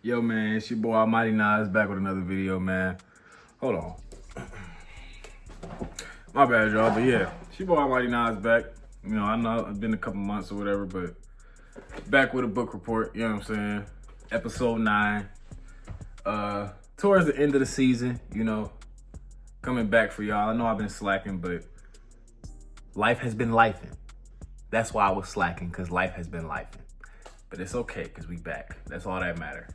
Yo, man, it's your boy Almighty Nas back with another video, man. Hold on. My bad, y'all, but yeah, it's your boy Almighty Nas back. You know, I know it's been a couple months or whatever, but back with a book report, you know what I'm saying? Episode 9. Towards the end of the season, you know, coming back for y'all. I know I've been slacking, but life has been lifing. That's why I was slacking, because life has been lifing. But it's okay, because we back. That's all that matters.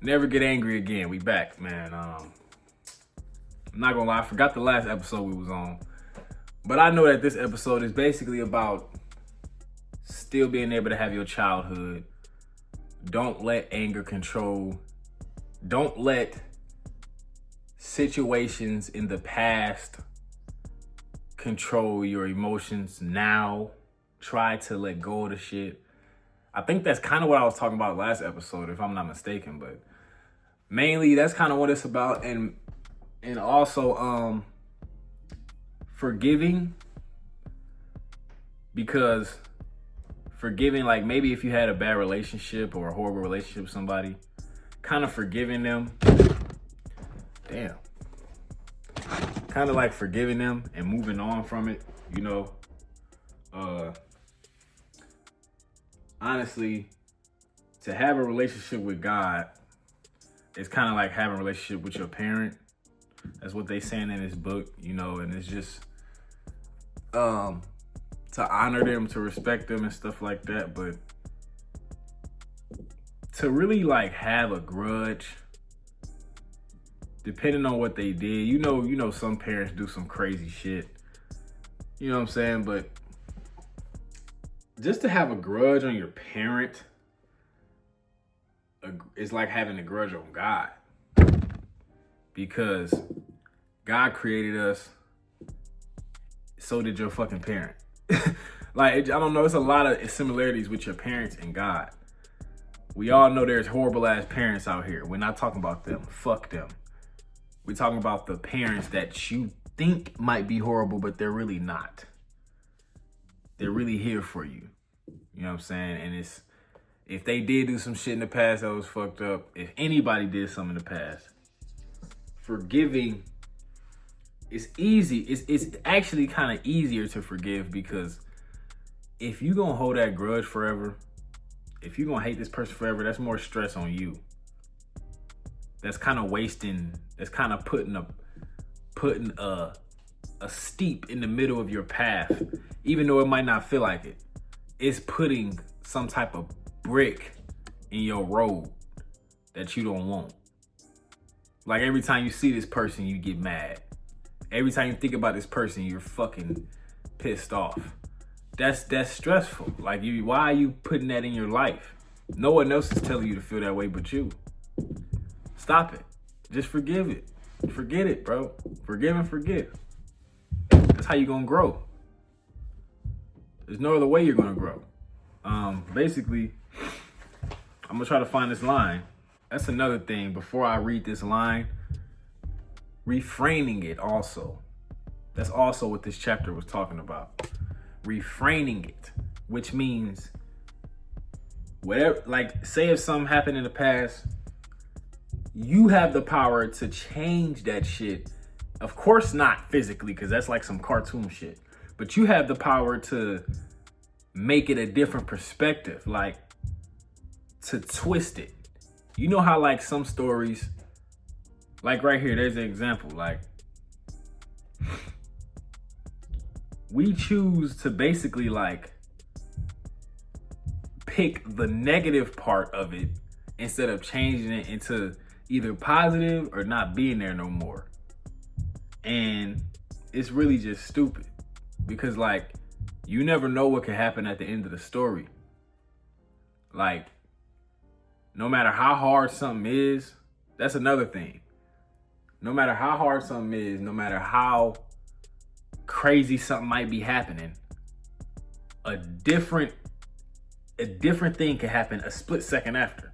Never get angry again. We back, man. I'm not gonna lie, I forgot the last episode we was on. But I know that this episode is basically about still being able to have your childhood. Don't let anger control. Don't let situations in the past control your emotions now. Try to let go of the shit. I think that's kind of what I was talking about last episode, if I'm not mistaken, but mainly that's kind of what it's about. And also forgiving, because forgiving, like maybe if you had a bad relationship or a horrible relationship with somebody, kind of forgiving them, kind of like forgiving them and moving on from it, you know. Honestly, to have a relationship with God, it's kind of like having a relationship with your parent. That's what they saying in this book, you know, and it's just to honor them, to respect them and stuff like that. But to really like have a grudge, depending on what they did, you know, some parents do some crazy shit. You know what I'm saying? But just to have a grudge on your parent is like having a grudge on God, because God created us. So did your fucking parent. Like, I don't know. It's a lot of similarities with your parents and God. We all know there's horrible ass parents out here. We're not talking about them. Fuck them. We're talking about the parents that you think might be horrible, but they're really not. They're really here for you. You know what I'm saying? And it's, if they did do some shit in the past that was fucked up, if anybody did something in the past, forgiving is easy. It's actually kind of easier to forgive, because if you gonna hold that grudge forever, if you gonna hate this person forever, that's more stress on you. That's kind of wasting, that's kind of putting a steep in the middle of your path, even though it might not feel like it. It's putting some type of brick in your road that you don't want. Like every time you see this person, you get mad. Every time you think about this person, you're fucking pissed off. That's stressful. Like, why are you putting that in your life? No one else is telling you to feel that way but you. Stop it. Just forgive it. Forget it, bro. Forgive and forget. That's how you're gonna grow. There's no other way you're gonna grow. Basically, I'm gonna try to find this line. That's another thing. Before I read this line, refraining it also. That's also what this chapter was talking about. Refraining it, which means whatever, like say if something happened in the past, you have the power to change that shit. Of course not physically, because that's like some cartoon shit. But you have the power to make it a different perspective, like to twist it. You know how like some stories, like right here, there's an example. Like, we choose to basically like pick the negative part of it instead of changing it into either positive or not being there no more. And it's really just stupid, because like, you never know what can happen at the end of the story. Like, no matter how hard something is, that's another thing. No matter how hard something is, no matter how crazy something might be happening, a different thing can happen a split second after,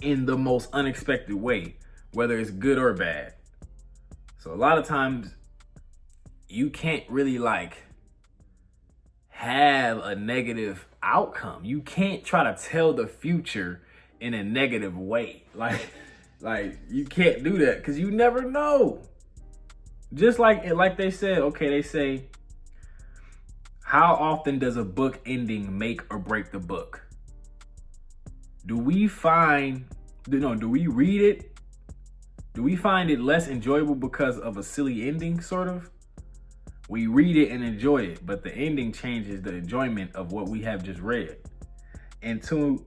in the most unexpected way, whether it's good or bad. So a lot of times you can't really like have a negative outcome. You can't try to tell the future in a negative way. Like you can't do that because you never know. Just like they said, okay, they say, how often does a book ending make or break the book? Do we read it? Do we find it less enjoyable because of a silly ending, sort of? We read it and enjoy it, but the ending changes the enjoyment of what we have just read. And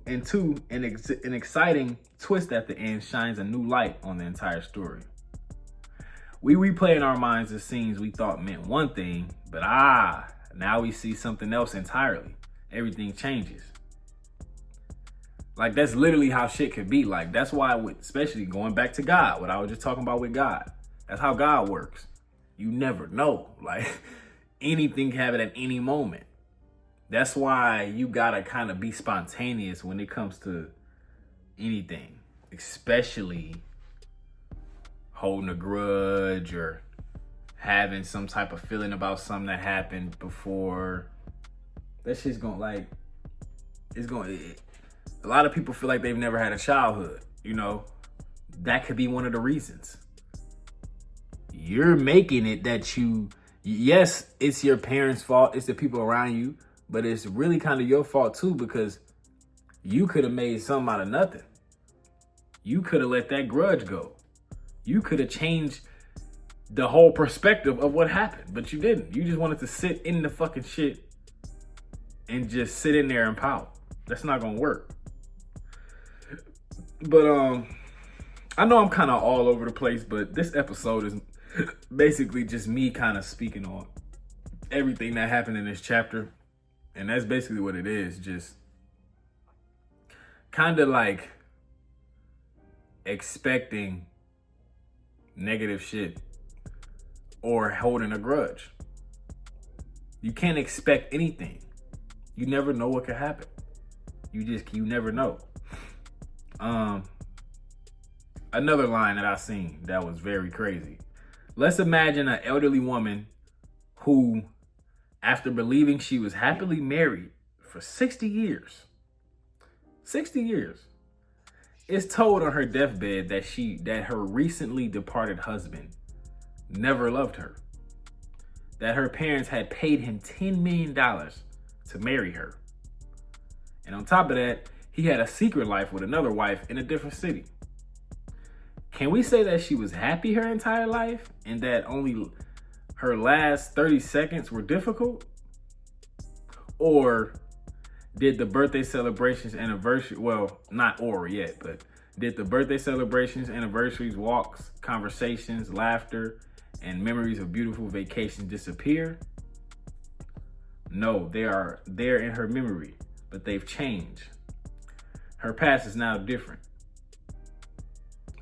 an exciting twist at the end shines a new light on the entire story. We replay in our minds the scenes we thought meant one thing, but now we see something else entirely. Everything changes. Like, that's literally how shit could be. Like, that's why, especially going back to God, what I was just talking about with God, that's how God works. You never know. Like, anything can happen at any moment. That's why you gotta kind of be spontaneous when it comes to anything, especially holding a grudge or having some type of feeling about something that happened before. That shit's gonna a lot of people feel like they've never had a childhood, you know? That could be one of the reasons. You're making it that yes, it's your parents' fault, it's the people around you, but it's really kind of your fault too, because you could have made something out of nothing. You could have let that grudge go. You could have changed the whole perspective of what happened, but you didn't. You just wanted to sit in the fucking shit and just sit in there and pout. That's not gonna work. But I know I'm kind of all over the place, but this episode is basically just me kind of speaking on everything that happened in this chapter. And that's basically what it is. Just kind of like expecting negative shit or holding a grudge. You can't expect anything. You never know what could happen. You never know. Another line that I seen that was very crazy. Let's imagine an elderly woman who, after believing she was happily married for 60 years, is told on her deathbed that her recently departed husband never loved her, that her parents had paid him $10 million to marry her. And on top of that, he had a secret life with another wife in a different city. Can we say that she was happy her entire life and that only her last 30 seconds were difficult? Or did the birthday celebrations, did the birthday celebrations, anniversaries, walks, conversations, laughter, and memories of beautiful vacations disappear? No, they are there in her memory, but they've changed. Her past is now different.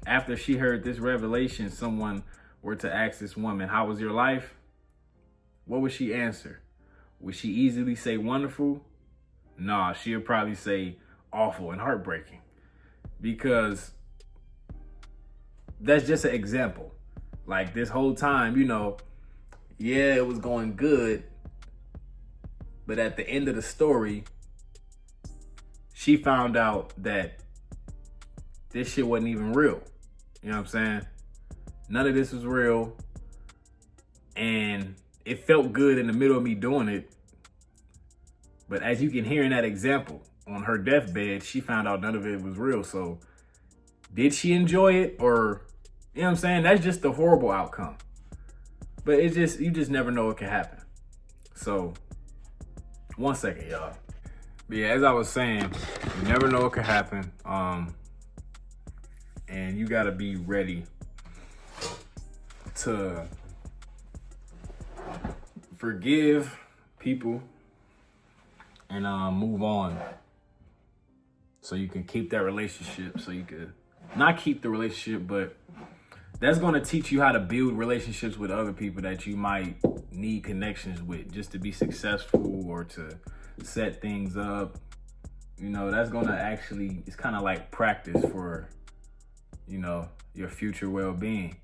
After she heard this revelation, someone were to ask this woman, "How was your life?" What would she answer? Would she easily say wonderful? Nah, she'll probably say awful and heartbreaking. Because that's just an example. Like, this whole time, yeah, it was going good. But at the end of the story, she found out that this shit wasn't even real. You know what I'm saying? None of this was real. And it felt good in the middle of me doing it. But as you can hear in that example, on her deathbed, she found out none of it was real. So did she enjoy it? Or, you know what I'm saying? That's just the horrible outcome. But you just never know what can happen. So, one second, y'all. But yeah, as I was saying, you never know what could happen. And you gotta be ready to forgive people and move on, so you can keep that relationship, so you could not keep the relationship, but that's going to teach you how to build relationships with other people that you might need connections with just to be successful or to set things up. That's going to actually, it's kind of like practice for, your future well-being.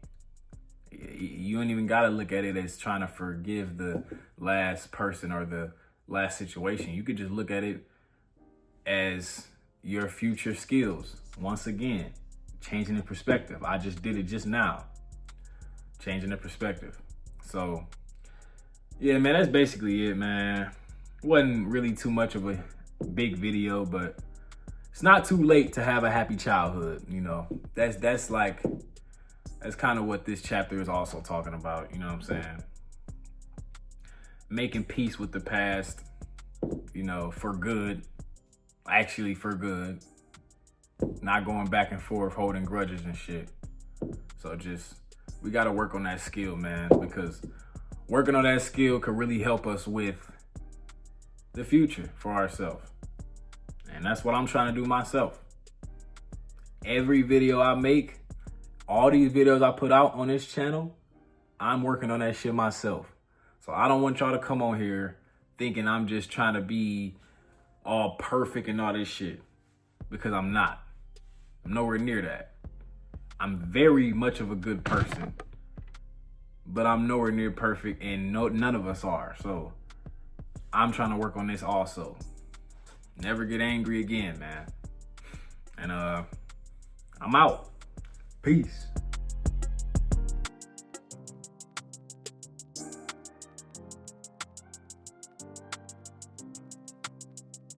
You don't even got to look at it as trying to forgive the last person or the last situation. You could just look at it as your future skills. Once again, changing the perspective. I just did it just now. Changing the perspective. So, yeah, man, that's basically it, man. Wasn't really too much of a big video, but it's not too late to have a happy childhood, you know. That's kind of what this chapter is also talking about, you know what I'm saying? Making peace with the past, you know, for good. Actually for good. Not going back and forth holding grudges and shit. So we got to work on that skill, man, because working on that skill could really help us with the future for ourselves. And that's what I'm trying to do myself. Every video I make, all these videos I put out on this channel, I'm working on that shit myself. So I don't want y'all to come on here thinking I'm just trying to be all perfect and all this shit, because I'm not. I'm nowhere near that. I'm very much of a good person, but I'm nowhere near perfect, and none of us are. So I'm trying to work on this also. Never get angry again, man. And I'm out. Peace.